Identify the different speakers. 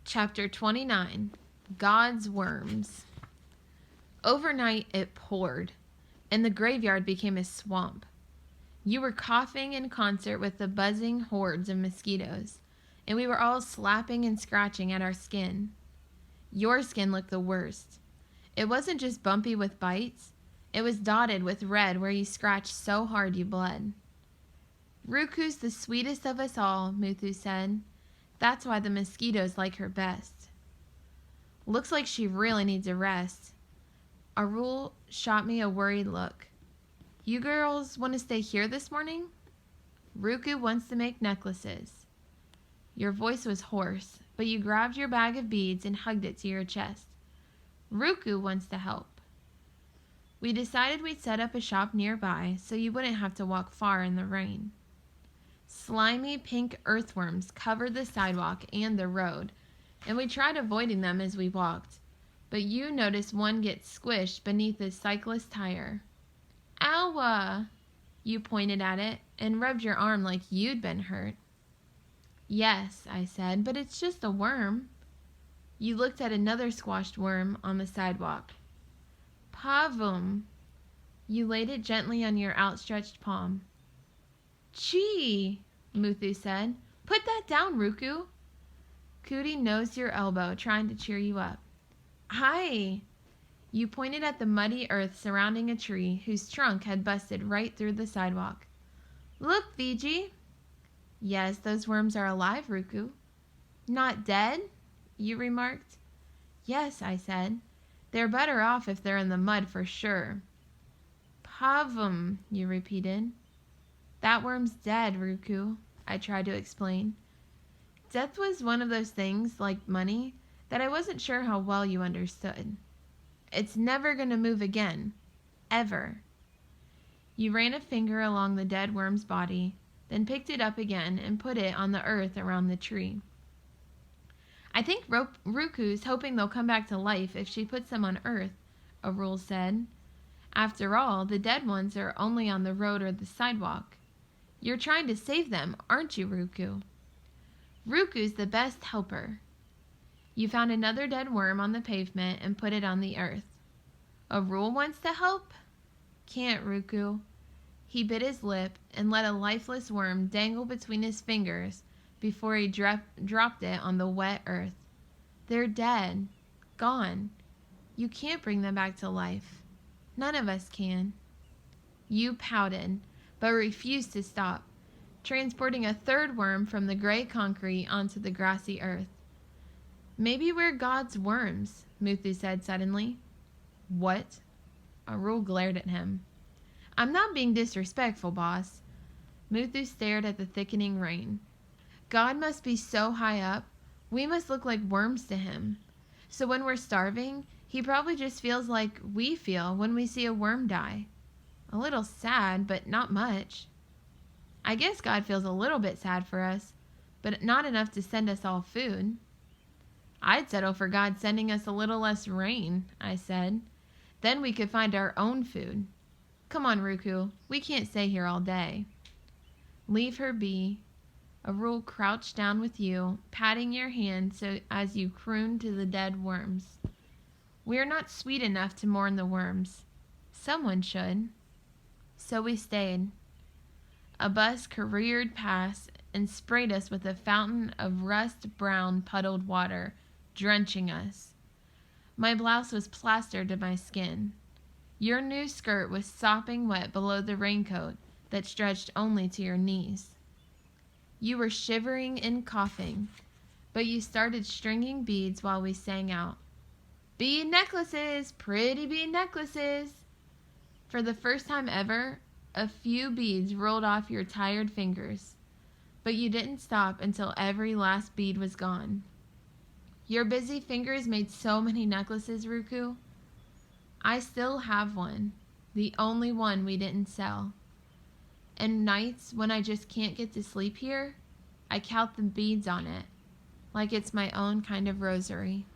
Speaker 1: Chapter 29, God's Worms. Overnight it poured, and the graveyard became a swamp. You were coughing in concert with the buzzing hordes of mosquitoes, and we were all slapping and scratching at our skin. Your skin looked the worst. It wasn't just bumpy with bites, it was dotted with red where you scratched so hard you bled. Ruku's the sweetest of us all, Muthu said. That's why the mosquitoes like her best. Looks like she really needs a rest. Arul shot me a worried look. You girls want to stay here this morning? Ruku wants to make necklaces. Your voice was hoarse, but you grabbed your bag of beads and hugged it to your chest. Ruku wants to help. We decided we'd set up a shop nearby so you wouldn't have to walk far in the rain. Slimy pink earthworms covered the sidewalk and the road, and we tried avoiding them as we walked, but you noticed one get squished beneath a cyclist's tire. Owa! You pointed at it and rubbed your arm like you'd been hurt. Yes, I said, but it's just a worm. You looked at another squashed worm on the sidewalk. Pavum. You laid it gently on your outstretched palm. Gee, Muthu said. Put that down, Ruku. Cootie nosed your elbow, trying to cheer you up. Hi. You pointed at the muddy earth surrounding a tree whose trunk had busted right through the sidewalk. Look, Fiji. Yes, those worms are alive, Ruku. Not dead? You remarked. Yes, I said. They're better off if they're in the mud for sure. Pavum, you repeated. That worm's dead, Ruku, I tried to explain. Death was one of those things, like money, that I wasn't sure how well you understood. It's never going to move again. Ever. You ran a finger along the dead worm's body, then picked it up again and put it on the earth around the tree. I think Ruku's hoping they'll come back to life if she puts them on earth, Arul said. After all, the dead ones are only on the road or the sidewalk. You're trying to save them, aren't you, Ruku? Ruku's the best helper. You found another dead worm on the pavement and put it on the earth. Arul wants to help? Can't, Ruku. He bit his lip and let a lifeless worm dangle between his fingers before he dropped it on the wet earth. They're dead. Gone. You can't bring them back to life. None of us can. You pouted, but refused to stop, transporting a third worm from the gray concrete onto the grassy earth. Maybe we're God's worms, Muthu said suddenly. What? Arul glared at him. I'm not being disrespectful, boss. Muthu stared at the thickening rain. God must be so high up, we must look like worms to him. So when we're starving, he probably just feels like we feel when we see a worm die. A little sad, but not much. I guess God feels a little bit sad for us, but not enough to send us all food. I'd settle for God sending us a little less rain, I said. Then we could find our own food. Come on, Ruku, we can't stay here all day. Leave her be. Arul crouched down with you, patting your hand so as you crooned to the dead worms. We're not sweet enough to mourn the worms. Someone should. So we stayed. A bus careered past and sprayed us with a fountain of rust-brown puddled water, drenching us. My blouse was plastered to my skin. Your new skirt was sopping wet below the raincoat that stretched only to your knees. You were shivering and coughing, but you started stringing beads while we sang out. Bead necklaces! Pretty bead necklaces! For the first time ever, a few beads rolled off your tired fingers, but you didn't stop until every last bead was gone. Your busy fingers made so many necklaces, Ruku. I still have one, the only one we didn't sell. And nights when I just can't get to sleep here, I count the beads on it, like it's my own kind of rosary.